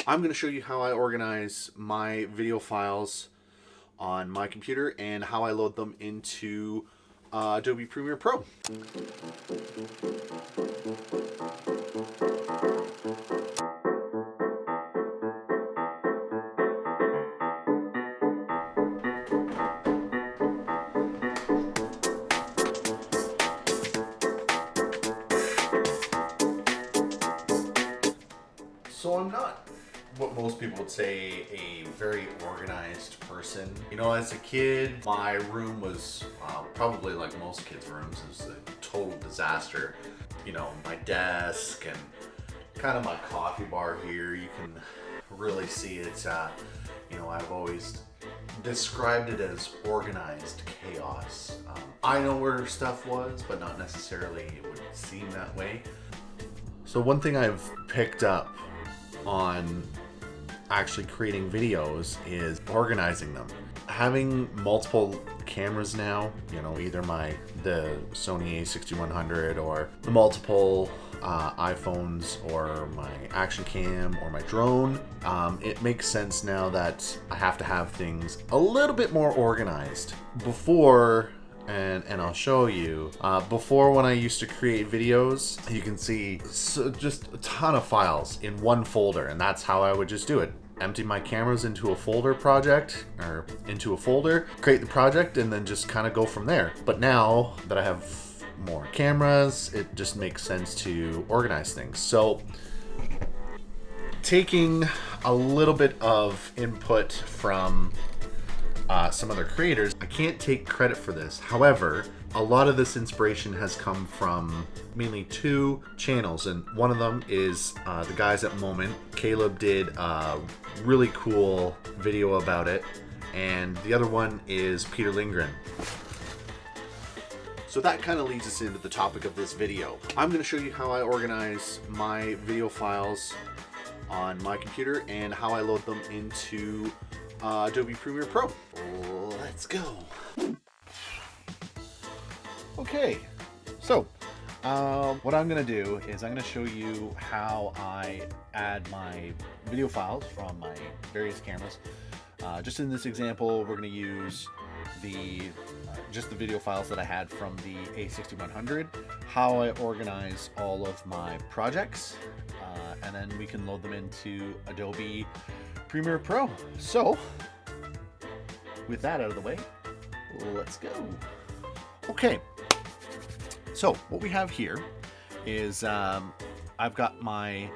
I'm going to show you how I organize my video files on my computer and how I load them into Adobe Premiere Pro. So I'm not what most people would say a very organized person. You know, as a kid, my room was probably like most kids' rooms, it was a total disaster. You know, my desk and kind of my coffee bar here, you can really see it. You know, I've always described it as organized chaos. I know where stuff was, but not necessarily it would seem that way. So one thing I've picked up on actually creating videos is organizing them. Having multiple cameras now, you know, either the Sony a6100 or the multiple iPhones or my action cam or my drone, it makes sense now that I have to have things a little bit more organized. Before, and I'll show you, before when I used to create videos, you can see just a ton of files in one folder, and that's how I would just do it. Empty my cameras into a folder project, or into a folder, create the project, and then just kind of go from there. But now that I have more cameras, it just makes sense to organize things. So taking a little bit of input from some other creators, I can't take credit for this. However, a lot of this inspiration has come from mainly two channels, and one of them is the guys at Moment. Caleb did a really cool video about it, and the other one is Peter Lindgren. So that kind of leads us into the topic of this video. I'm going to show you how I organize my video files on my computer and how I load them into Adobe Premiere Pro. Let's go. Okay, so what I'm going to do is I'm going to show you how I add my video files from my various cameras. Just in this example, we're going to use just the video files that I had from the a6100, how I organize all of my projects, and then we can load them into Adobe Premiere Pro. So with that out of the way, let's go. Okay, so what we have here is I've got my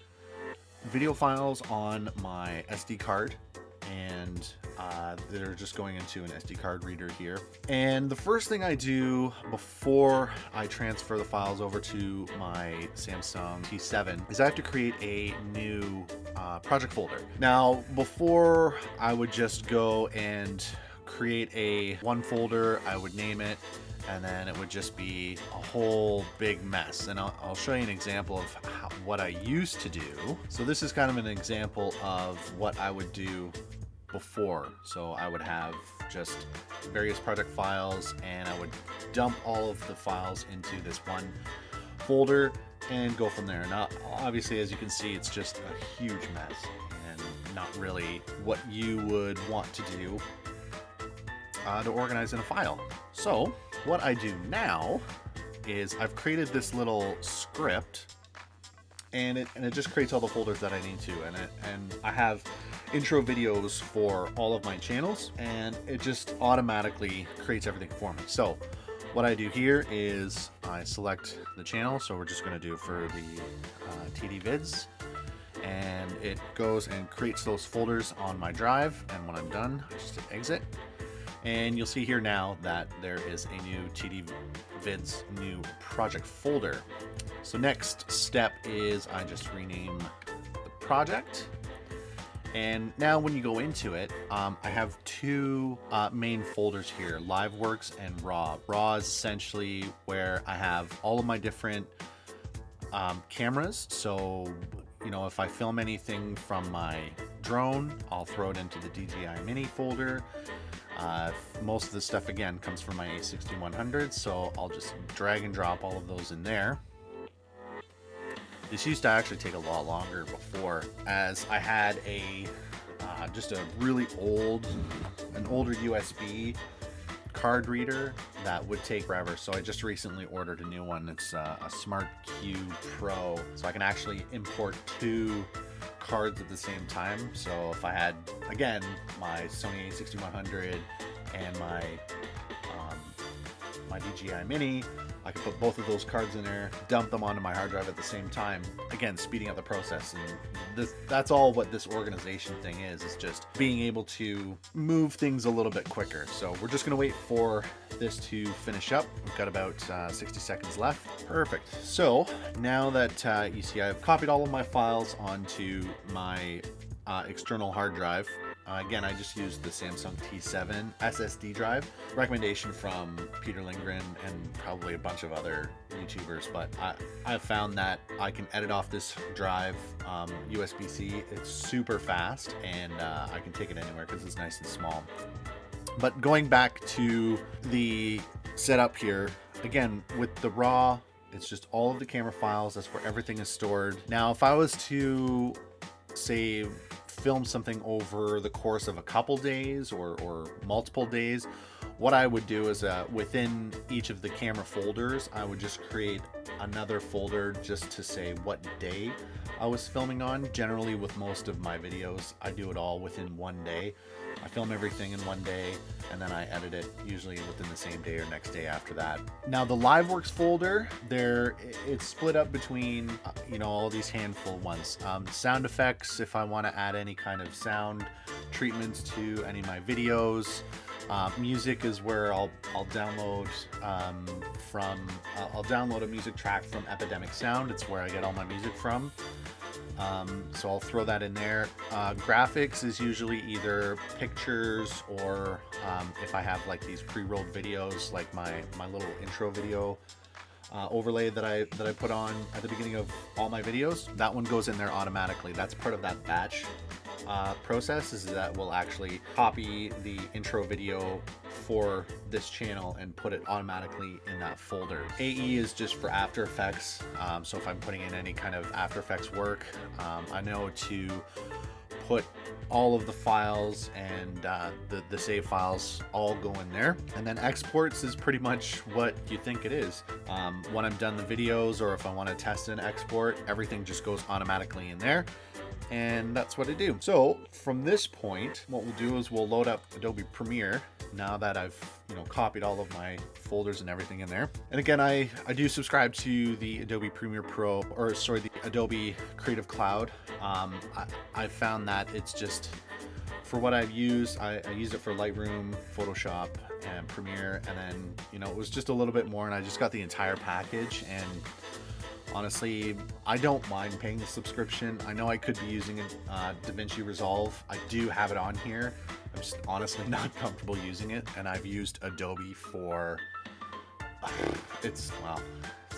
video files on my SD card, and they're just going into an SD card reader here. And the first thing I do before I transfer the files over to my Samsung T7 is I have to create a new project folder. Now, before I would just go and create one folder, I would name it, and then it would just be a whole big mess. And I'll show you an example of what I used to do. So this is kind of an example of what I would do before. So I would have just various project files, and I would dump all of the files into this one folder and go from there. Now, obviously, as you can see, it's just a huge mess and not really what you would want to do to organize in a file. So what I do now is I've created this little script, and it just creates all the folders that I need to, and I have intro videos for all of my channels, and it just automatically creates everything for me. So what I do here is I select the channel, so we're just going to do for the TD vids, and it goes and creates those folders on my drive, and when I'm done, I just hit exit. And you'll see here now that there is a new TD Vids new project folder. So next step is I just rename the project. And now when you go into it, I have two main folders here, LiveWorks and RAW. RAW is essentially where I have all of my different cameras. So, you know, if I film anything from my drone, I'll throw it into the DJI Mini folder. Most of the stuff, again, comes from my a6100, so I'll just drag and drop all of those in there. This used to actually take a lot longer before, as I had a just a really an older USB card reader that would take forever. So I just recently ordered a new one. It's a Smart Q Pro, so I can actually import 2 cards at the same time. So if I had, again, my Sony a6100 and my DJI Mini, I could put both of those cards in there, dump them onto my hard drive at the same time, again speeding up the process. And that's all what this organization thing is just being able to move things a little bit quicker. So we're just gonna wait for this to finish up. We've got about 60 seconds left. Perfect. So now that you see I've copied all of my files onto my external hard drive. Again, I just used the Samsung T7 SSD drive. Recommendation from Peter Lindgren and probably a bunch of other YouTubers, but I found that I can edit off this drive USB-C. It's super fast, and I can take it anywhere because it's nice and small. But going back to the setup here, again, with the RAW, it's just all of the camera files. That's where everything is stored. Now, if I was to, say, film something over the course of a couple days or multiple days, what I would do is within each of the camera folders, I would just create another folder just to say what day I was filming on. Generally, with most of my videos, I do it all within one day. I film everything in one day, and then I edit it usually within the same day or next day after that. Now the LiveWorks folder, it's split up between all these handful ones. Sound effects, if I want to add any kind of sound treatments to any of my videos. Music is where I'll download I'll download a music track from Epidemic Sound. It's where I get all my music from. So I'll throw that in there. Graphics is usually either pictures or if I have like these pre-rolled videos, like my little intro video overlay that I put on at the beginning of all my videos. That one goes in there automatically. That's part of that batch process, is that we'll actually copy the intro video for this channel and put it automatically in that folder. AE is just for After Effects. So if I'm putting in any kind of After Effects work, I know to put all of the files and the save files all go in there. And then exports is pretty much what you think it is. When I'm done the videos, or if I want to test an export, everything just goes automatically in there. And that's what I do. So from this point, what we'll do is we'll load up Adobe Premiere now that I've copied all of my folders and everything in there. And again, I do subscribe to the Adobe Premiere Pro, or sorry, the Adobe Creative Cloud. I found that it's just, for what I've used, I used it for Lightroom, Photoshop, and Premiere, and then it was just a little bit more, and I just got the entire package. And honestly, I don't mind paying the subscription. I know I could be using Davinci Resolve. I do have it on here. I'm just honestly not comfortable using it, and I've used Adobe for it's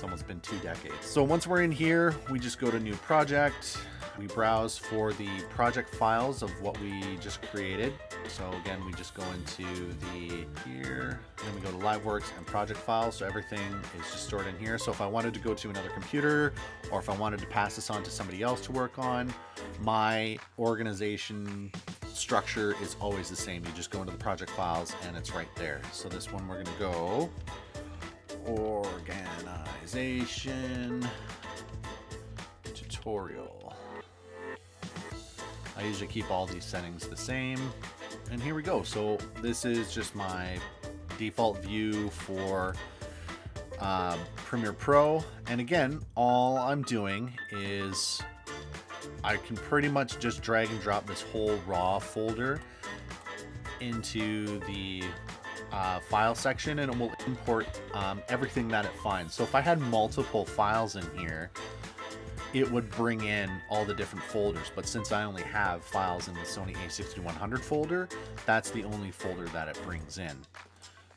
almost been 2 decades. So once we're in here, we just go to New Project. We browse for the project files of what we just created. So again, we just go into here, and then we go to LiveWorks and project files. So everything is just stored in here. So if I wanted to go to another computer, or if I wanted to pass this on to somebody else to work on, my organization structure is always the same. You just go into the project files and it's right there. So this one, we're gonna go organization tutorial. I usually keep all these settings the same, and here we go. So this is just my default view for Premiere Pro, and again, all I'm doing is I can pretty much just drag and drop this whole RAW folder into the file section, and it will import everything that it finds. So if I had multiple files in here, it would bring in all the different folders, but since I only have files in the Sony a6100 folder, that's the only folder that it brings in.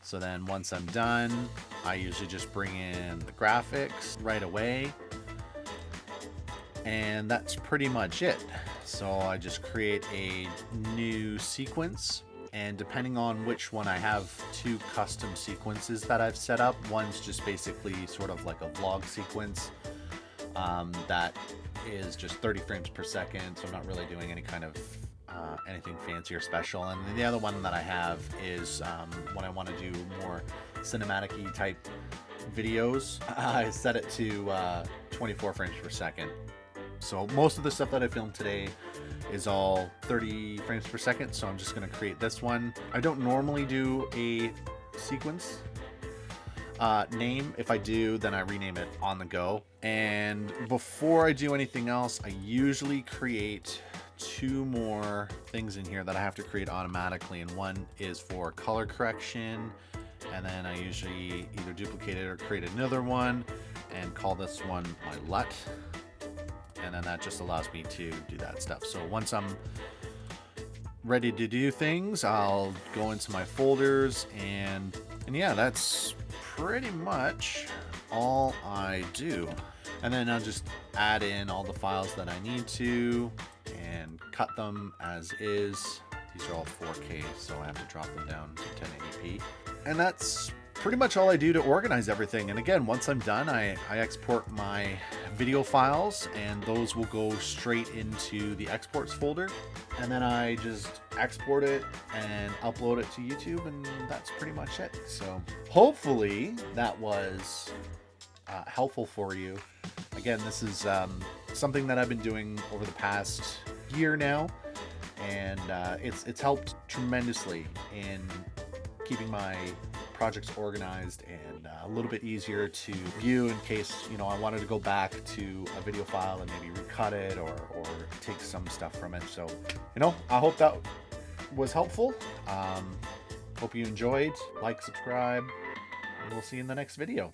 So then once I'm done, I usually just bring in the graphics right away, and that's pretty much it. So I just create a new sequence, and depending on which one, I have 2 custom sequences that I've set up. One's just basically sort of like a vlog sequence. that is just 30 frames per second, so I'm not really doing any kind of anything fancy or special. And then the other one that I have is when I want to do more cinematic-y type videos, I set it to 24 frames per second. So most of the stuff that I filmed today is all 30 frames per second, so I'm just going to create this one. I don't normally do a sequence name. If I do, then I rename it on the go. And before I do anything else, I usually create 2 more things in here that I have to create automatically, and one is for color correction, and then I usually either duplicate it or create another one and call this one my LUT, and then that just allows me to do that stuff. So once I'm ready to do things, I'll go into my folders, and yeah, that's pretty much all I do. And then I'll just add in all the files that I need to and cut them as is. These are all 4K, so I have to drop them down to 1080p. And that's pretty much all I do to organize everything. And again, once I'm done, I export my video files, and those will go straight into the exports folder. And then I just export it and upload it to YouTube, and that's pretty much it. So hopefully that was helpful for you. Again, this is something that I've been doing over the past year now, and it's helped tremendously in keeping my projects organized and a little bit easier to view in case, you know, I wanted to go back to a video file and maybe recut it or take some stuff from it. So, you know, I hope that was helpful. Hope you enjoyed. Like, subscribe, and we'll see you in the next video.